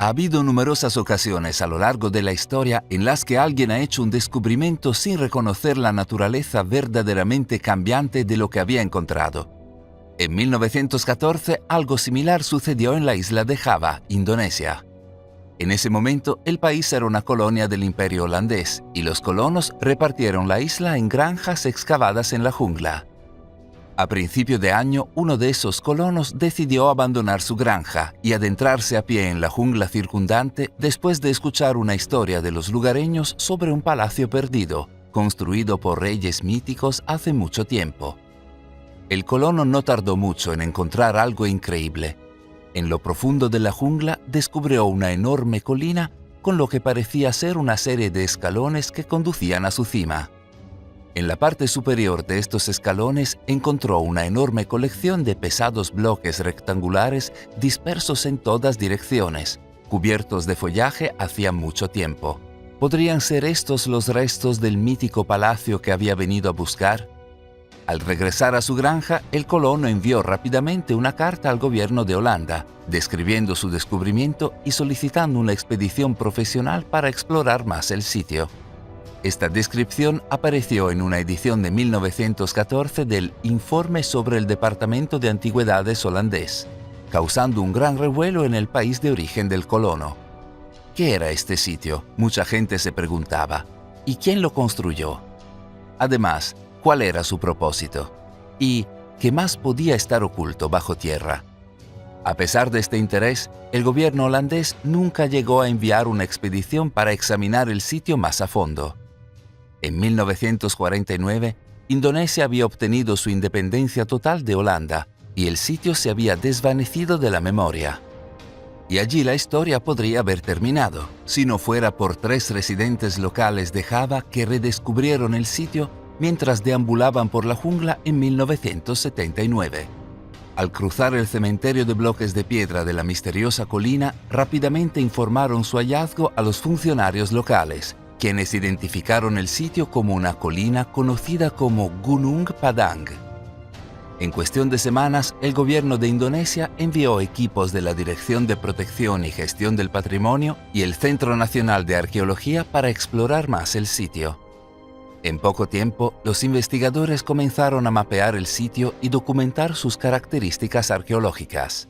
Ha habido numerosas ocasiones a lo largo de la historia en las que alguien ha hecho un descubrimiento sin reconocer la naturaleza verdaderamente cambiante de lo que había encontrado. En 1914, algo similar sucedió en la isla de Java, Indonesia. En ese momento, el país era una colonia del Imperio holandés y los colonos repartieron la isla en granjas excavadas en la jungla. A principio de año, uno de esos colonos decidió abandonar su granja y adentrarse a pie en la jungla circundante después de escuchar una historia de los lugareños sobre un palacio perdido, construido por reyes míticos hace mucho tiempo. El colono no tardó mucho en encontrar algo increíble. En lo profundo de la jungla descubrió una enorme colina con lo que parecía ser una serie de escalones que conducían a su cima. En la parte superior de estos escalones encontró una enorme colección de pesados bloques rectangulares dispersos en todas direcciones, cubiertos de follaje hacía mucho tiempo. ¿Podrían ser estos los restos del mítico palacio que había venido a buscar? Al regresar a su granja, el colono envió rápidamente una carta al gobierno de Holanda, describiendo su descubrimiento y solicitando una expedición profesional para explorar más el sitio. Esta descripción apareció en una edición de 1914 del Informe sobre el Departamento de Antigüedades holandés, causando un gran revuelo en el país de origen del colono. ¿Qué era este sitio?, mucha gente se preguntaba. ¿Y quién lo construyó? Además, ¿cuál era su propósito? ¿Y qué más podía estar oculto bajo tierra? A pesar de este interés, el gobierno holandés nunca llegó a enviar una expedición para examinar el sitio más a fondo. En 1949, Indonesia había obtenido su independencia total de Holanda y el sitio se había desvanecido de la memoria. Y allí la historia podría haber terminado, si no fuera por 3 residentes locales de Java que redescubrieron el sitio mientras deambulaban por la jungla en 1979. Al cruzar el cementerio de bloques de piedra de la misteriosa colina, rápidamente informaron su hallazgo a los funcionarios locales, quienes identificaron el sitio como una colina conocida como Gunung Padang. En cuestión de semanas, el gobierno de Indonesia envió equipos de la Dirección de Protección y Gestión del Patrimonio y el Centro Nacional de Arqueología para explorar más el sitio. En poco tiempo, los investigadores comenzaron a mapear el sitio y documentar sus características arqueológicas.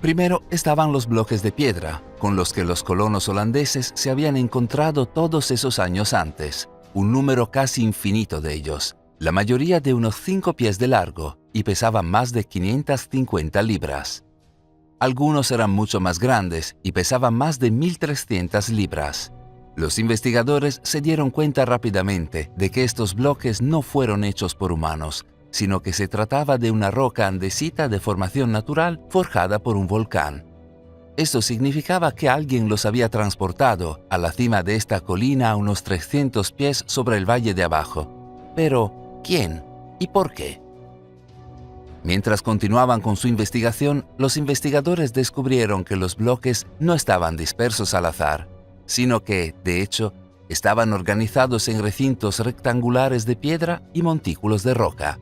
Primero estaban los bloques de piedra, con los que los colonos holandeses se habían encontrado todos esos años antes, un número casi infinito de ellos, la mayoría de unos 5 pies de largo y pesaban más de 550 libras. Algunos eran mucho más grandes y pesaban más de 1.300 libras. Los investigadores se dieron cuenta rápidamente de que estos bloques no fueron hechos por humanos, sino que se trataba de una roca andesita de formación natural forjada por un volcán. Esto significaba que alguien los había transportado a la cima de esta colina a unos 300 pies sobre el valle de abajo. Pero, ¿quién? ¿Y por qué? Mientras continuaban con su investigación, los investigadores descubrieron que los bloques no estaban dispersos al azar, sino que, de hecho, estaban organizados en recintos rectangulares de piedra y montículos de roca.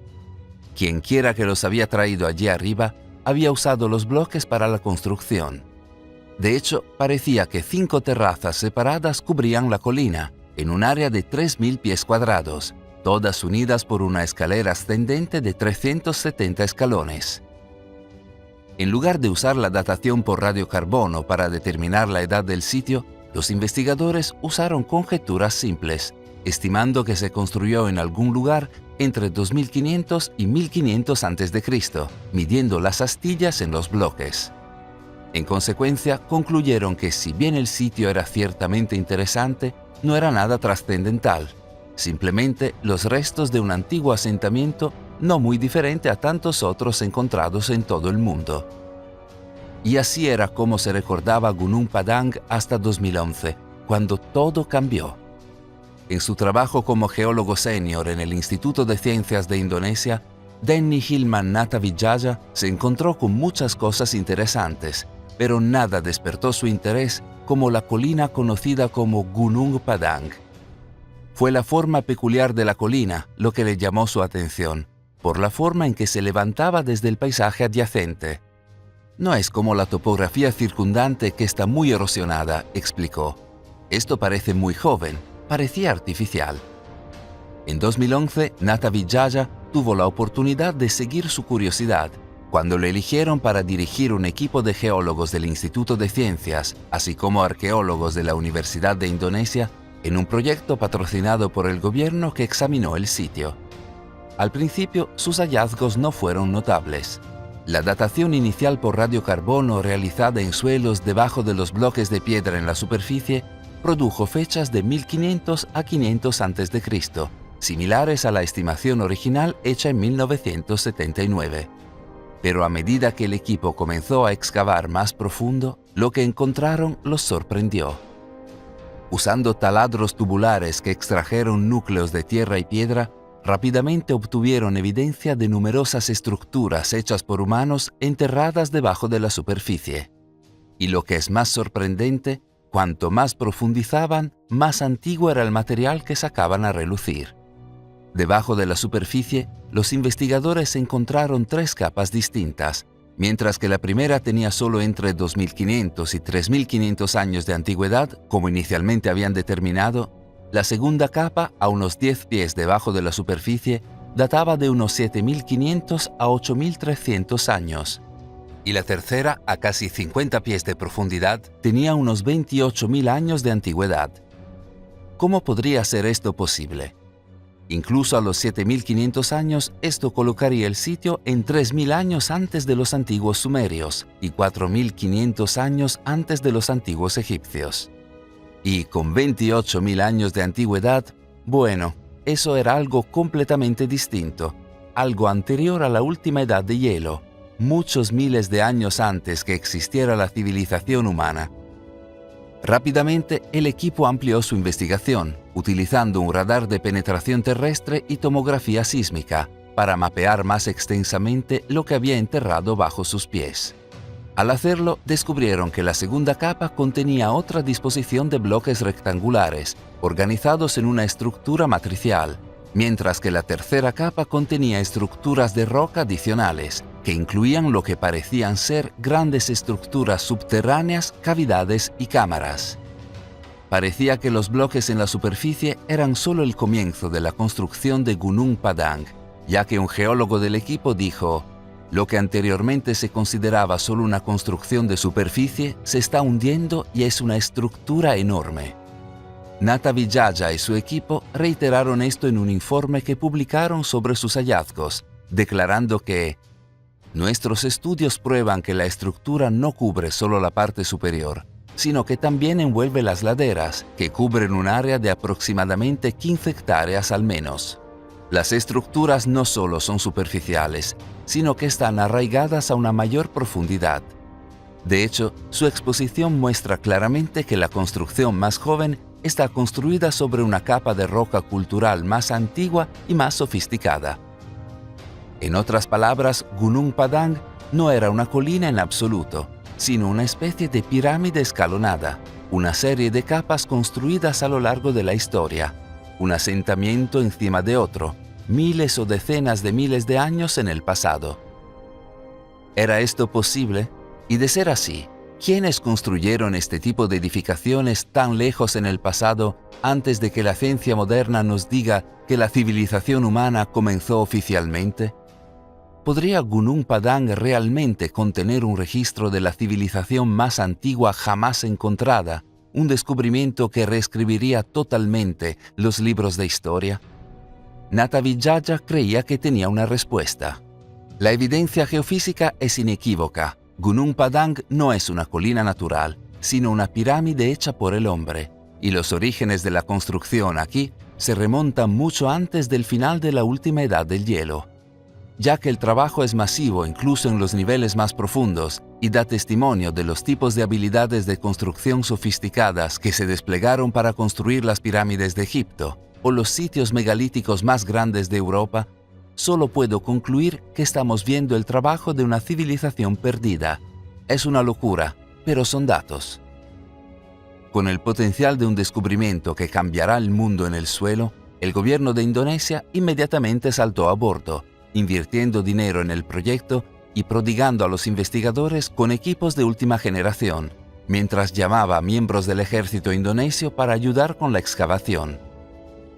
Quienquiera que los había traído allí arriba había usado los bloques para la construcción. De hecho, parecía que 5 terrazas separadas cubrían la colina, en un área de 3.000 pies cuadrados, todas unidas por una escalera ascendente de 370 escalones. En lugar de usar la datación por radiocarbono para determinar la edad del sitio, los investigadores usaron conjeturas simples, estimando que se construyó en algún lugar entre 2500 y 1500 a.C., midiendo las astillas en los bloques. En consecuencia, concluyeron que si bien el sitio era ciertamente interesante, no era nada trascendental, simplemente los restos de un antiguo asentamiento no muy diferente a tantos otros encontrados en todo el mundo. Y así era como se recordaba Gunung Padang hasta 2011, cuando todo cambió. En su trabajo como geólogo senior en el Instituto de Ciencias de Indonesia, Denny Hilman Natawijaya se encontró con muchas cosas interesantes, pero nada despertó su interés como la colina conocida como Gunung Padang. Fue la forma peculiar de la colina lo que le llamó su atención, por la forma en que se levantaba desde el paisaje adyacente. No es como la topografía circundante que está muy erosionada, explicó. Esto parece muy joven, parecía artificial. En 2011, Nata Vijaya tuvo la oportunidad de seguir su curiosidad cuando le eligieron para dirigir un equipo de geólogos del Instituto de Ciencias, así como arqueólogos de la Universidad de Indonesia, en un proyecto patrocinado por el gobierno que examinó el sitio. Al principio, sus hallazgos no fueron notables. La datación inicial por radiocarbono realizada en suelos debajo de los bloques de piedra en la superficie produjo fechas de 1500 a 500 a.C., similares a la estimación original hecha en 1979. Pero a medida que el equipo comenzó a excavar más profundo, lo que encontraron los sorprendió. Usando taladros tubulares que extrajeron núcleos de tierra y piedra, rápidamente obtuvieron evidencia de numerosas estructuras hechas por humanos enterradas debajo de la superficie. Y lo que es más sorprendente, cuanto más profundizaban, más antiguo era el material que sacaban a relucir. Debajo de la superficie, los investigadores encontraron 3 capas distintas. Mientras que la primera tenía solo entre 2.500 y 3.500 años de antigüedad, como inicialmente habían determinado, la segunda capa, a unos 10 pies debajo de la superficie, databa de unos 7.500 a 8.300 años. Y la tercera, a casi 50 pies de profundidad, tenía unos 28.000 años de antigüedad. ¿Cómo podría ser esto posible? Incluso a los 7.500 años, esto colocaría el sitio en 3.000 años antes de los antiguos sumerios y 4.500 años antes de los antiguos egipcios. Y con 28.000 años de antigüedad, bueno, eso era algo completamente distinto, algo anterior a la última edad de hielo, muchos miles de años antes que existiera la civilización humana. Rápidamente, el equipo amplió su investigación, utilizando un radar de penetración terrestre y tomografía sísmica, para mapear más extensamente lo que había enterrado bajo sus pies. Al hacerlo, descubrieron que la segunda capa contenía otra disposición de bloques rectangulares, organizados en una estructura matricial, mientras que la tercera capa contenía estructuras de roca adicionales, que incluían lo que parecían ser grandes estructuras subterráneas, cavidades y cámaras. Parecía que los bloques en la superficie eran solo el comienzo de la construcción de Gunung Padang, ya que un geólogo del equipo dijo: lo que anteriormente se consideraba solo una construcción de superficie se está hundiendo y es una estructura enorme. Nata Vijaya y su equipo reiteraron esto en un informe que publicaron sobre sus hallazgos, declarando que nuestros estudios prueban que la estructura no cubre solo la parte superior, sino que también envuelve las laderas, que cubren un área de aproximadamente 15 hectáreas al menos. Las estructuras no solo son superficiales, sino que están arraigadas a una mayor profundidad. De hecho, su exposición muestra claramente que la construcción más joven está construida sobre una capa de roca cultural más antigua y más sofisticada. En otras palabras, Gunung Padang no era una colina en absoluto, sino una especie de pirámide escalonada, una serie de capas construidas a lo largo de la historia, un asentamiento encima de otro, miles o decenas de miles de años en el pasado. ¿Era esto posible? Y de ser así, ¿quiénes construyeron este tipo de edificaciones tan lejos en el pasado antes de que la ciencia moderna nos diga que la civilización humana comenzó oficialmente? ¿Podría Gunung Padang realmente contener un registro de la civilización más antigua jamás encontrada, un descubrimiento que reescribiría totalmente los libros de historia? Nata Vijaya creía que tenía una respuesta. La evidencia geofísica es inequívoca. Gunung Padang no es una colina natural, sino una pirámide hecha por el hombre, y los orígenes de la construcción aquí se remontan mucho antes del final de la última edad del hielo. Ya que el trabajo es masivo incluso en los niveles más profundos y da testimonio de los tipos de habilidades de construcción sofisticadas que se desplegaron para construir las pirámides de Egipto o los sitios megalíticos más grandes de Europa, solo puedo concluir que estamos viendo el trabajo de una civilización perdida. Es una locura, pero son datos. Con el potencial de un descubrimiento que cambiará el mundo en el suelo, el gobierno de Indonesia inmediatamente saltó a bordo, invirtiendo dinero en el proyecto y prodigando a los investigadores con equipos de última generación, mientras llamaba a miembros del ejército indonesio para ayudar con la excavación.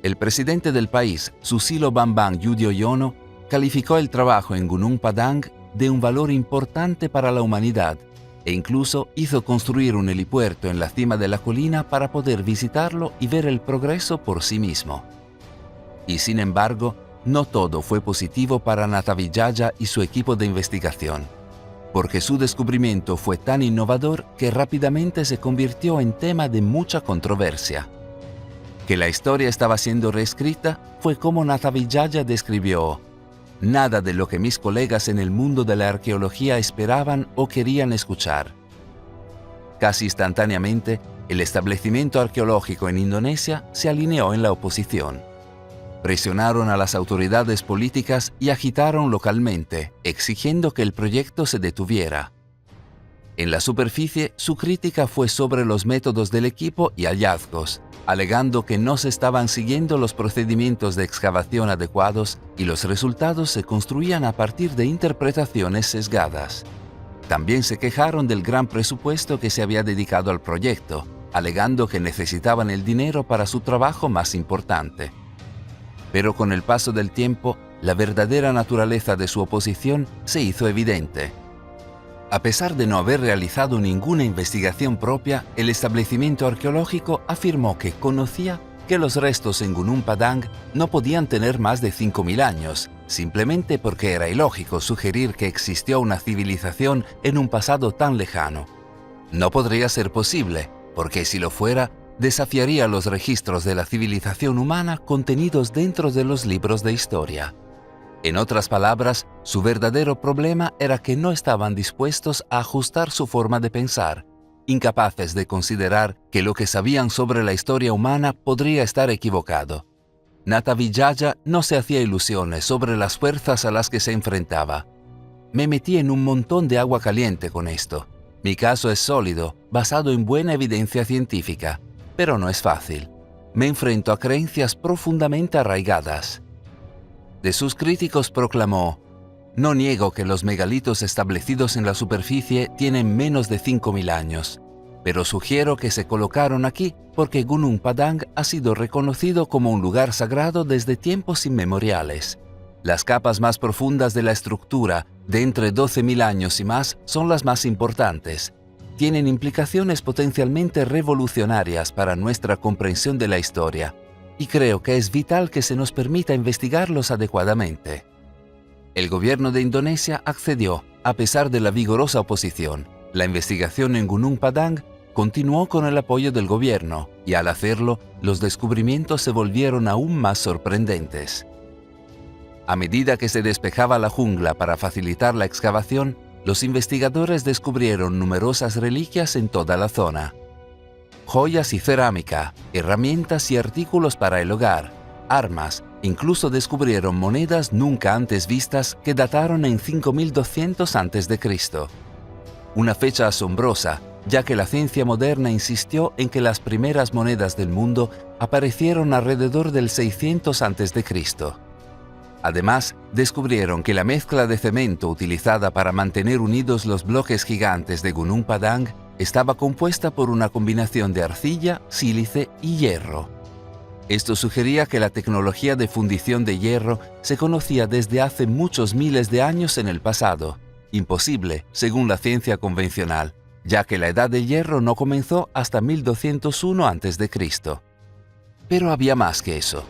El presidente del país, Susilo Bambang Yudhoyono, calificó el trabajo en Gunung Padang de un valor importante para la humanidad e incluso hizo construir un helipuerto en la cima de la colina para poder visitarlo y ver el progreso por sí mismo. Y sin embargo, no todo fue positivo para Natawijaya y su equipo de investigación, porque su descubrimiento fue tan innovador que rápidamente se convirtió en tema de mucha controversia. Que la historia estaba siendo reescrita fue como Natawijaya describió: nada de lo que mis colegas en el mundo de la arqueología esperaban o querían escuchar. Casi instantáneamente, el establecimiento arqueológico en Indonesia se alineó en la oposición. Presionaron a las autoridades políticas y agitaron localmente, exigiendo que el proyecto se detuviera. En la superficie, su crítica fue sobre los métodos del equipo y hallazgos, alegando que no se estaban siguiendo los procedimientos de excavación adecuados y los resultados se construían a partir de interpretaciones sesgadas. También se quejaron del gran presupuesto que se había dedicado al proyecto, alegando que necesitaban el dinero para su trabajo más importante. Pero con el paso del tiempo, la verdadera naturaleza de su oposición se hizo evidente. A pesar de no haber realizado ninguna investigación propia, el establecimiento arqueológico afirmó que conocía que los restos en Gunung Padang no podían tener más de 5.000 años, simplemente porque era ilógico sugerir que existió una civilización en un pasado tan lejano. No podría ser posible, porque si lo fuera, desafiaría los registros de la civilización humana contenidos dentro de los libros de historia. En otras palabras, su verdadero problema era que no estaban dispuestos a ajustar su forma de pensar, incapaces de considerar que lo que sabían sobre la historia humana podría estar equivocado. Natawijaya no se hacía ilusiones sobre las fuerzas a las que se enfrentaba. Me metí en un montón de agua caliente con esto. Mi caso es sólido, basado en buena evidencia científica, pero no es fácil. Me enfrento a creencias profundamente arraigadas. De sus críticos proclamó: no niego que los megalitos establecidos en la superficie tienen menos de 5.000 años, pero sugiero que se colocaron aquí porque Gunung Padang ha sido reconocido como un lugar sagrado desde tiempos inmemoriales. Las capas más profundas de la estructura, de entre 12.000 años y más, son las más importantes. Tienen implicaciones potencialmente revolucionarias para nuestra comprensión de la historia, y creo que es vital que se nos permita investigarlos adecuadamente. El gobierno de Indonesia accedió, a pesar de la vigorosa oposición. La investigación en Gunung Padang continuó con el apoyo del gobierno, y al hacerlo, los descubrimientos se volvieron aún más sorprendentes. A medida que se despejaba la jungla para facilitar la excavación, los investigadores descubrieron numerosas reliquias en toda la zona. Joyas y cerámica, herramientas y artículos para el hogar, armas, incluso descubrieron monedas nunca antes vistas que dataron en 5200 a.C. Una fecha asombrosa, ya que la ciencia moderna insistió en que las primeras monedas del mundo aparecieron alrededor del 600 a.C. Además, descubrieron que la mezcla de cemento utilizada para mantener unidos los bloques gigantes de Gunung Padang estaba compuesta por una combinación de arcilla, sílice y hierro. Esto sugería que la tecnología de fundición de hierro se conocía desde hace muchos miles de años en el pasado, imposible según la ciencia convencional, ya que la edad del hierro no comenzó hasta 1201 a.C. Pero había más que eso.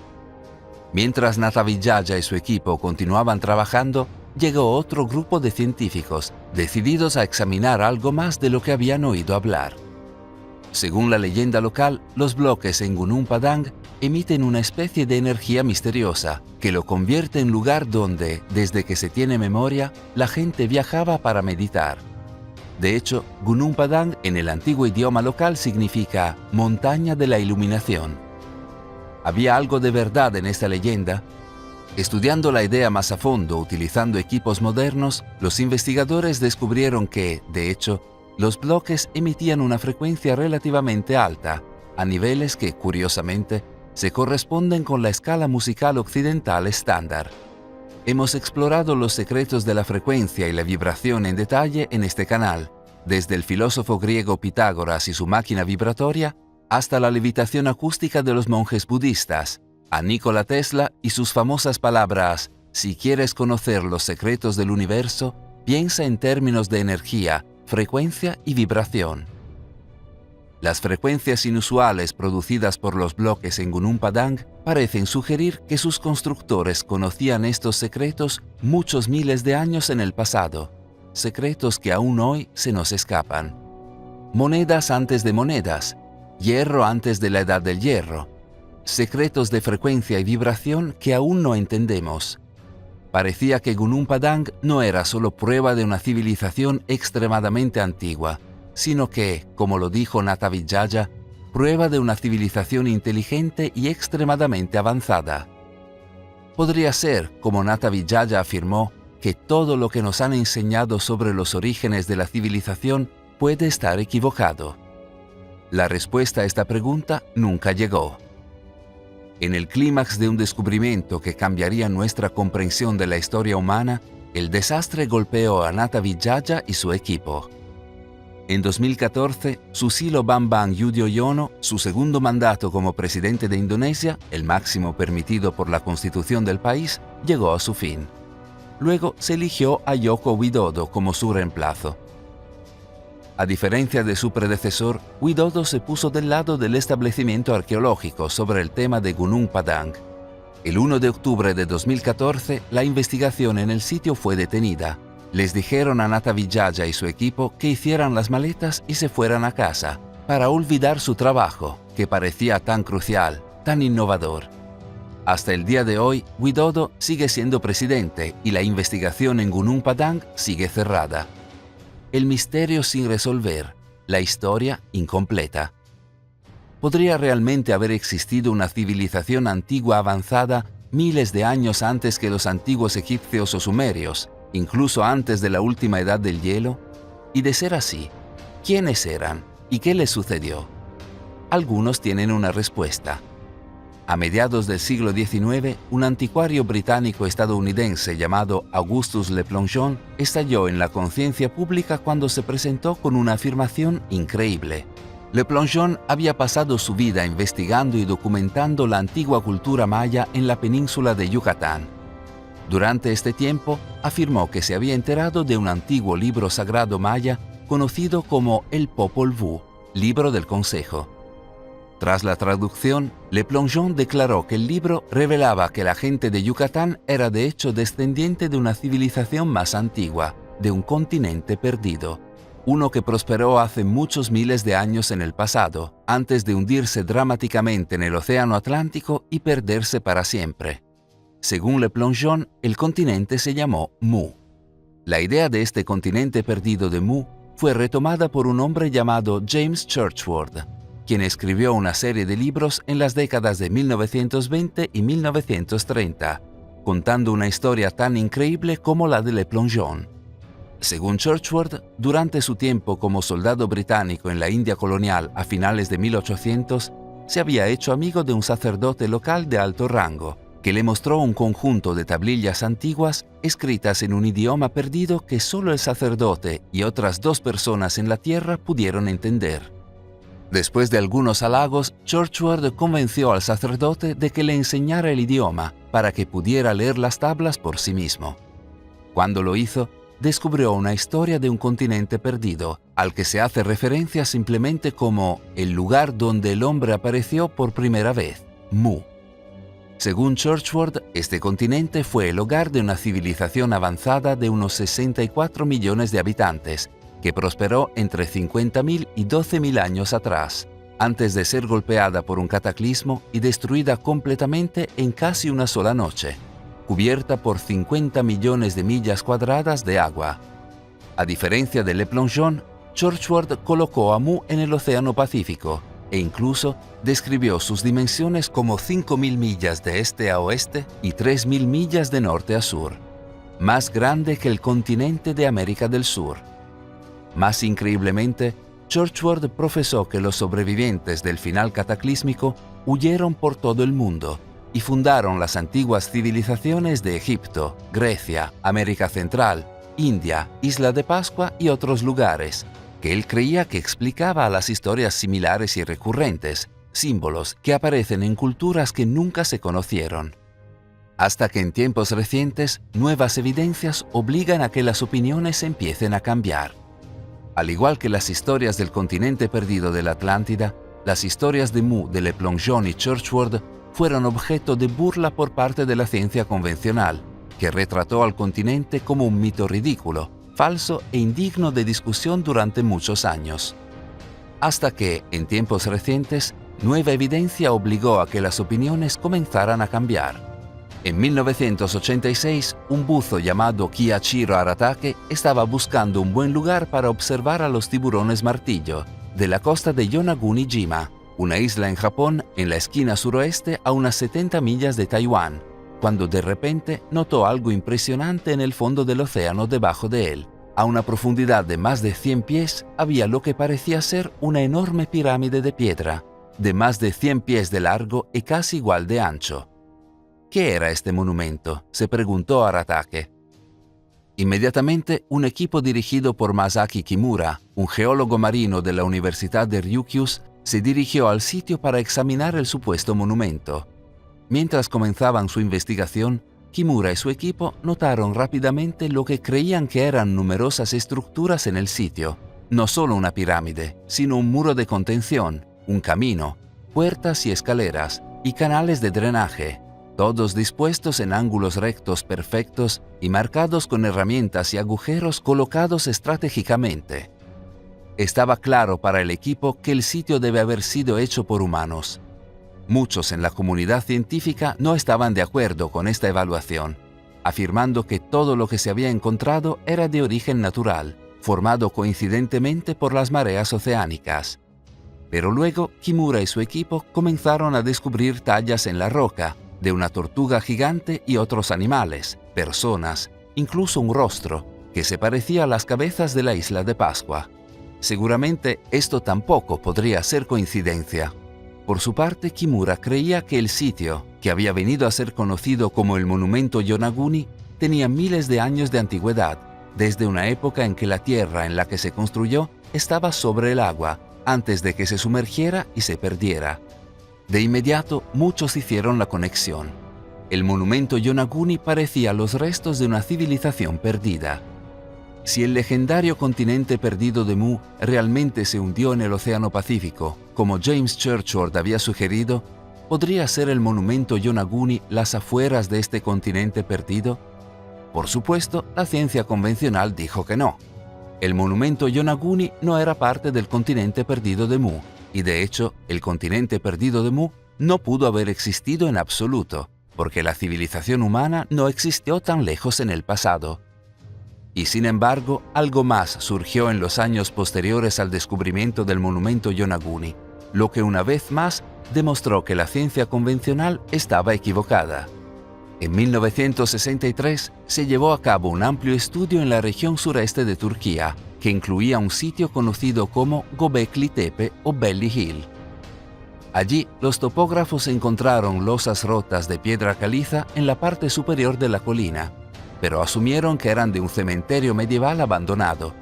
Mientras Natawijaya y su equipo continuaban trabajando, llegó otro grupo de científicos, decididos a examinar algo más de lo que habían oído hablar. Según la leyenda local, los bloques en Gunung Padang emiten una especie de energía misteriosa que lo convierte en lugar donde, desde que se tiene memoria, la gente viajaba para meditar. De hecho, Gunung Padang en el antiguo idioma local significa montaña de la iluminación. ¿Había algo de verdad en esta leyenda? Estudiando la idea más a fondo utilizando equipos modernos, los investigadores descubrieron que, de hecho, los bloques emitían una frecuencia relativamente alta, a niveles que, curiosamente, se corresponden con la escala musical occidental estándar. Hemos explorado los secretos de la frecuencia y la vibración en detalle en este canal, desde el filósofo griego Pitágoras y su máquina vibratoria hasta la levitación acústica de los monjes budistas, a Nikola Tesla y sus famosas palabras: si quieres conocer los secretos del universo, piensa en términos de energía, frecuencia y vibración. Las frecuencias inusuales producidas por los bloques en Gunung Padang parecen sugerir que sus constructores conocían estos secretos muchos miles de años en el pasado, secretos que aún hoy se nos escapan. Monedas antes de monedas, hierro antes de la edad del hierro, secretos de frecuencia y vibración que aún no entendemos. Parecía que Gunung Padang no era solo prueba de una civilización extremadamente antigua, sino que, como lo dijo Nata Vijaya, prueba de una civilización inteligente y extremadamente avanzada. Podría ser, como Nata Vijaya afirmó, que todo lo que nos han enseñado sobre los orígenes de la civilización puede estar equivocado. La respuesta a esta pregunta nunca llegó. En el clímax de un descubrimiento que cambiaría nuestra comprensión de la historia humana, el desastre golpeó a Nata Vijaya y su equipo. En 2014, Susilo Bambang Yudhoyono, su segundo mandato como presidente de Indonesia, el máximo permitido por la constitución del país, llegó a su fin. Luego se eligió a Joko Widodo como su reemplazo. A diferencia de su predecesor, Widodo se puso del lado del establecimiento arqueológico sobre el tema de Gunung Padang. El 1 de octubre de 2014, la investigación en el sitio fue detenida. Les dijeron a Nata Vijaya y su equipo que hicieran las maletas y se fueran a casa, para olvidar su trabajo, que parecía tan crucial, tan innovador. Hasta el día de hoy, Widodo sigue siendo presidente y la investigación en Gunung Padang sigue cerrada. El misterio sin resolver, la historia incompleta. ¿Podría realmente haber existido una civilización antigua avanzada miles de años antes que los antiguos egipcios o sumerios, incluso antes de la última edad del hielo? Y de ser así, ¿quiénes eran y qué les sucedió? Algunos tienen una respuesta. A mediados del siglo XIX, un anticuario británico-estadounidense llamado Augustus Le Plongeon estalló en la conciencia pública cuando se presentó con una afirmación increíble. Le Plongeon había pasado su vida investigando y documentando la antigua cultura maya en la península de Yucatán. Durante este tiempo, afirmó que se había enterado de un antiguo libro sagrado maya conocido como el Popol Vuh, Libro del Consejo. Tras la traducción, Le Plongeon declaró que el libro revelaba que la gente de Yucatán era de hecho descendiente de una civilización más antigua, de un continente perdido, uno que prosperó hace muchos miles de años en el pasado, antes de hundirse dramáticamente en el Océano Atlántico y perderse para siempre. Según Le Plongeon, el continente se llamó Mu. La idea de este continente perdido de Mu fue retomada por un hombre llamado James Churchward, quien escribió una serie de libros en las décadas de 1920 y 1930, contando una historia tan increíble como la de Le Plongeon. Según Churchward, durante su tiempo como soldado británico en la India colonial a finales de 1800, se había hecho amigo de un sacerdote local de alto rango, que le mostró un conjunto de tablillas antiguas escritas en un idioma perdido que solo el sacerdote y otras 2 personas en la tierra pudieron entender. Después de algunos halagos, Churchward convenció al sacerdote de que le enseñara el idioma para que pudiera leer las tablas por sí mismo. Cuando lo hizo, descubrió una historia de un continente perdido, al que se hace referencia simplemente como el lugar donde el hombre apareció por primera vez, Mu. Según Churchward, este continente fue el hogar de una civilización avanzada de unos 64 millones de habitantes, que prosperó entre 50.000 y 12.000 años atrás, antes de ser golpeada por un cataclismo y destruida completamente en casi una sola noche, cubierta por 50 millones de millas cuadradas de agua. A diferencia de Le Plongeon, Churchward colocó a Mu en el Océano Pacífico e incluso describió sus dimensiones como 5.000 millas de este a oeste y 3.000 millas de norte a sur, más grande que el continente de América del Sur. Más increíblemente, Churchward profesó que los sobrevivientes del final cataclísmico huyeron por todo el mundo, y fundaron las antiguas civilizaciones de Egipto, Grecia, América Central, India, Isla de Pascua y otros lugares, que él creía que explicaba a las historias similares y recurrentes, símbolos que aparecen en culturas que nunca se conocieron. Hasta que en tiempos recientes, nuevas evidencias obligan a que las opiniones empiecen a cambiar. Al igual que las historias del continente perdido de la Atlántida, las historias de Mu, de Le Plongeon y Churchward fueron objeto de burla por parte de la ciencia convencional, que retrató al continente como un mito ridículo, falso e indigno de discusión durante muchos años. Hasta que, en tiempos recientes, nueva evidencia obligó a que las opiniones comenzaran a cambiar. En 1986, un buzo llamado Kiyachiro Aratake estaba buscando un buen lugar para observar a los tiburones martillo de la costa de Yonaguni-jima, una isla en Japón en la esquina suroeste a unas 70 millas de Taiwán, cuando de repente notó algo impresionante en el fondo del océano debajo de él. A una profundidad de más de 100 pies había lo que parecía ser una enorme pirámide de piedra, de más de 100 pies de largo y casi igual de ancho. ¿Qué era este monumento?, se preguntó Aratake. Inmediatamente, un equipo dirigido por Masaki Kimura, un geólogo marino de la Universidad de Ryukyu, se dirigió al sitio para examinar el supuesto monumento. Mientras comenzaban su investigación, Kimura y su equipo notaron rápidamente lo que creían que eran numerosas estructuras en el sitio, no solo una pirámide, sino un muro de contención, un camino, puertas y escaleras, y canales de drenaje, todos dispuestos en ángulos rectos perfectos y marcados con herramientas y agujeros colocados estratégicamente. Estaba claro para el equipo que el sitio debe haber sido hecho por humanos. Muchos en la comunidad científica no estaban de acuerdo con esta evaluación, afirmando que todo lo que se había encontrado era de origen natural, formado coincidentemente por las mareas oceánicas. Pero luego Kimura y su equipo comenzaron a descubrir tallas en la roca, de una tortuga gigante y otros animales, personas, incluso un rostro, que se parecía a las cabezas de la isla de Pascua. Seguramente esto tampoco podría ser coincidencia. Por su parte, Kimura creía que el sitio, que había venido a ser conocido como el monumento Yonaguni, tenía miles de años de antigüedad, desde una época en que la tierra en la que se construyó estaba sobre el agua, antes de que se sumergiera y se perdiera. De inmediato, muchos hicieron la conexión. El monumento Yonaguni parecía los restos de una civilización perdida. Si el legendario continente perdido de Mu realmente se hundió en el Océano Pacífico, como James Churchward había sugerido, ¿podría ser el monumento Yonaguni las afueras de este continente perdido? Por supuesto, la ciencia convencional dijo que no. El monumento Yonaguni no era parte del continente perdido de Mu, y de hecho, el continente perdido de Mu no pudo haber existido en absoluto, porque la civilización humana no existió tan lejos en el pasado. Y sin embargo, algo más surgió en los años posteriores al descubrimiento del monumento Yonaguni, lo que una vez más demostró que la ciencia convencional estaba equivocada. En 1963 se llevó a cabo un amplio estudio en la región sureste de Turquía, que incluía un sitio conocido como Göbekli Tepe o Belly Hill. Allí, los topógrafos encontraron losas rotas de piedra caliza en la parte superior de la colina, pero asumieron que eran de un cementerio medieval abandonado.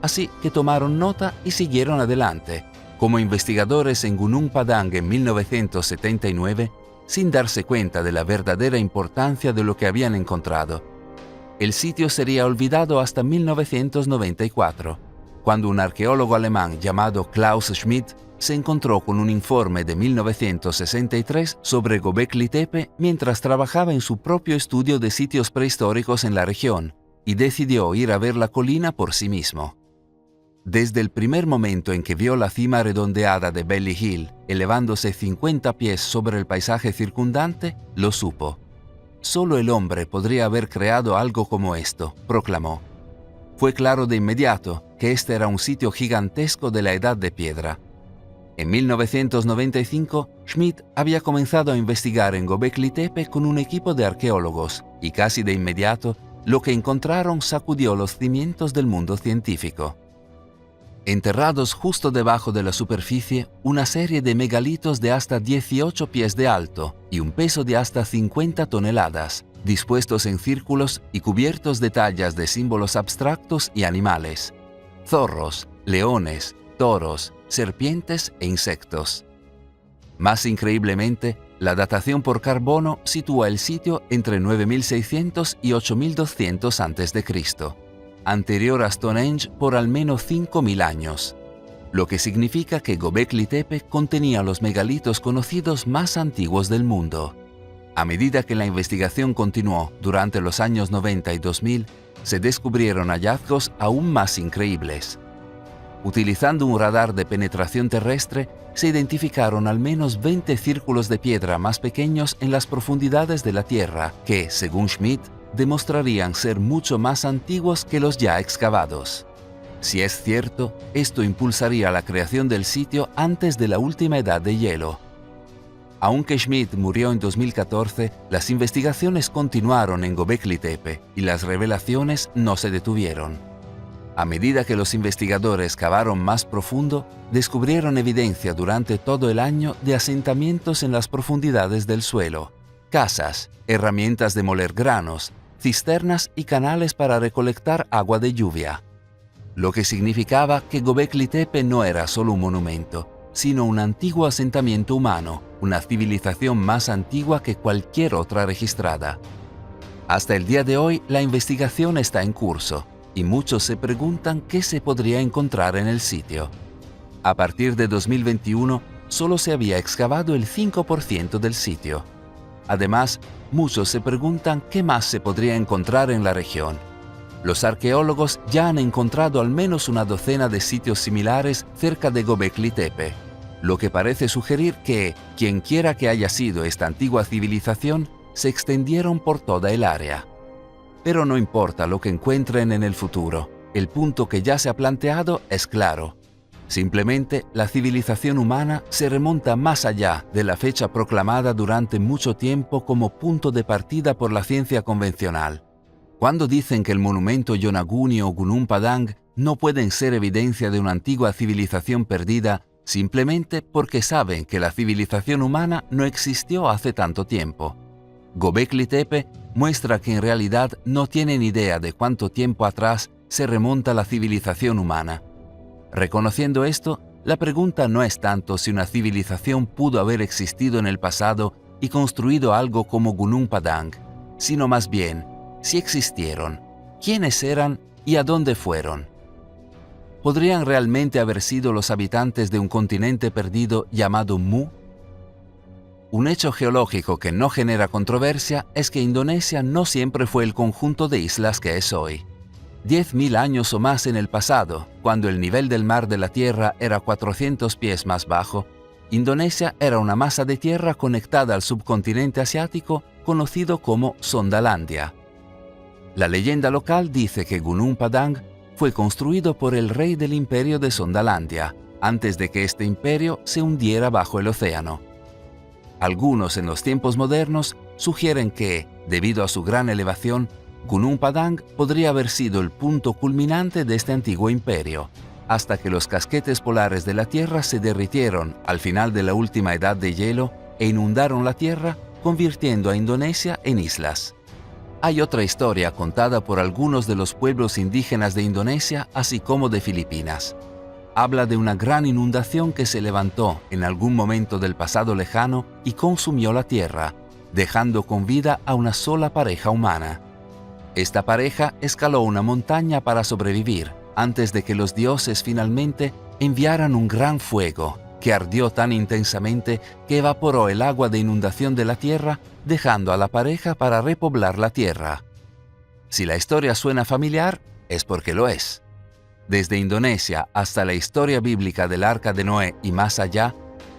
Así que tomaron nota y siguieron adelante, como investigadores en Gunung Padang en 1979, sin darse cuenta de la verdadera importancia de lo que habían encontrado. El sitio sería olvidado hasta 1994, cuando un arqueólogo alemán llamado Klaus Schmidt se encontró con un informe de 1963 sobre Göbekli Tepe mientras trabajaba en su propio estudio de sitios prehistóricos en la región y decidió ir a ver la colina por sí mismo. Desde el primer momento en que vio la cima redondeada de Belly Hill elevándose 50 pies sobre el paisaje circundante, lo supo. Solo el hombre podría haber creado algo como esto, proclamó. Fue claro de inmediato que este era un sitio gigantesco de la Edad de Piedra. En 1995, Schmidt había comenzado a investigar en Göbekli Tepe con un equipo de arqueólogos y casi de inmediato lo que encontraron sacudió los cimientos del mundo científico. Enterrados justo debajo de la superficie, una serie de megalitos de hasta 18 pies de alto y un peso de hasta 50 toneladas, dispuestos en círculos y cubiertos de tallas de símbolos abstractos y animales: zorros, leones, toros, serpientes e insectos. Más increíblemente, la datación por carbono sitúa el sitio entre 9600 y 8200 a.C., anterior a Stonehenge por al menos 5000 años, lo que significa que Göbekli Tepe contenía los megalitos conocidos más antiguos del mundo. A medida que la investigación continuó durante los años 90 y 2000, se descubrieron hallazgos aún más increíbles. Utilizando un radar de penetración terrestre, se identificaron al menos 20 círculos de piedra más pequeños en las profundidades de la Tierra que, según Schmidt, demostrarían ser mucho más antiguos que los ya excavados. Si es cierto, esto impulsaría la creación del sitio antes de la última edad de hielo. Aunque Schmidt murió en 2014, las investigaciones continuaron en Göbekli Tepe y las revelaciones no se detuvieron. A medida que los investigadores cavaron más profundo, descubrieron evidencia durante todo el año de asentamientos en las profundidades del suelo, casas, herramientas de moler granos, cisternas y canales para recolectar agua de lluvia. Lo que significaba que Göbekli Tepe no era solo un monumento, sino un antiguo asentamiento humano, una civilización más antigua que cualquier otra registrada. Hasta el día de hoy, la investigación está en curso, y muchos se preguntan qué se podría encontrar en el sitio. A partir de 2021, solo se había excavado el 5% del sitio. Además, muchos se preguntan qué más se podría encontrar en la región. Los arqueólogos ya han encontrado al menos una docena de sitios similares cerca de Göbekli Tepe, lo que parece sugerir que, quienquiera que haya sido esta antigua civilización, se extendieron por toda el área. Pero no importa lo que encuentren en el futuro, el punto que ya se ha planteado es claro. Simplemente, la civilización humana se remonta más allá de la fecha proclamada durante mucho tiempo como punto de partida por la ciencia convencional. Cuando dicen que el monumento Yonaguni o Gunung Padang no pueden ser evidencia de una antigua civilización perdida, simplemente porque saben que la civilización humana no existió hace tanto tiempo. Göbekli Tepe muestra que en realidad no tienen idea de cuánto tiempo atrás se remonta la civilización humana. Reconociendo esto, la pregunta no es tanto si una civilización pudo haber existido en el pasado y construido algo como Gunung Padang, sino más bien, si existieron, quiénes eran y a dónde fueron. ¿Podrían realmente haber sido los habitantes de un continente perdido llamado Mu? Un hecho geológico que no genera controversia es que Indonesia no siempre fue el conjunto de islas que es hoy. 10.000 años o más en el pasado, cuando el nivel del mar de la Tierra era 400 pies más bajo, Indonesia era una masa de tierra conectada al subcontinente asiático conocido como Sondalandia. La leyenda local dice que Gunung Padang fue construido por el rey del imperio de Sondalandia, antes de que este imperio se hundiera bajo el océano. Algunos en los tiempos modernos sugieren que, debido a su gran elevación, Gunung Padang podría haber sido el punto culminante de este antiguo imperio, hasta que los casquetes polares de la Tierra se derritieron al final de la última edad de hielo e inundaron la Tierra, convirtiendo a Indonesia en islas. Hay otra historia contada por algunos de los pueblos indígenas de Indonesia, así como de Filipinas. Habla de una gran inundación que se levantó en algún momento del pasado lejano y consumió la tierra, dejando con vida a una sola pareja humana. Esta pareja escaló una montaña para sobrevivir, antes de que los dioses finalmente enviaran un gran fuego, que ardió tan intensamente que evaporó el agua de inundación de la tierra, dejando a la pareja para repoblar la tierra. Si la historia suena familiar, es porque lo es. Desde Indonesia hasta la historia bíblica del Arca de Noé y más allá,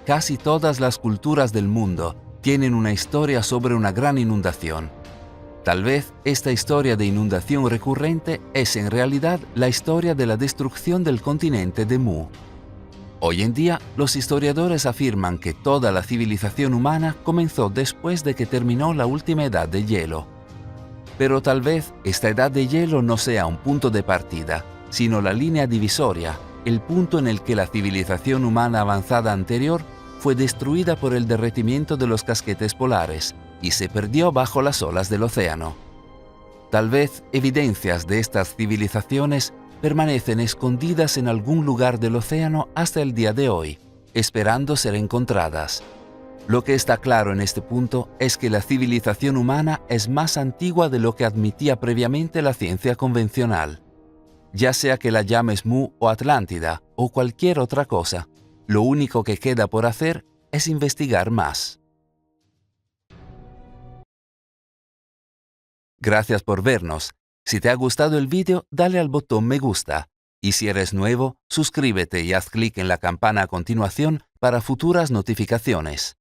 casi todas las culturas del mundo tienen una historia sobre una gran inundación. Tal vez esta historia de inundación recurrente es en realidad la historia de la destrucción del continente de Mu. Hoy en día, los historiadores afirman que toda la civilización humana comenzó después de que terminó la última edad de hielo. Pero tal vez esta edad de hielo no sea un punto de partida, sino la línea divisoria, el punto en el que la civilización humana avanzada anterior fue destruida por el derretimiento de los casquetes polares y se perdió bajo las olas del océano. Tal vez evidencias de estas civilizaciones permanecen escondidas en algún lugar del océano hasta el día de hoy, esperando ser encontradas. Lo que está claro en este punto es que la civilización humana es más antigua de lo que admitía previamente la ciencia convencional. Ya sea que la llames Mu o Atlántida o cualquier otra cosa, lo único que queda por hacer es investigar más. Gracias por vernos. Si te ha gustado el vídeo, dale al botón me gusta. Y si eres nuevo, suscríbete y haz clic en la campana a continuación para futuras notificaciones.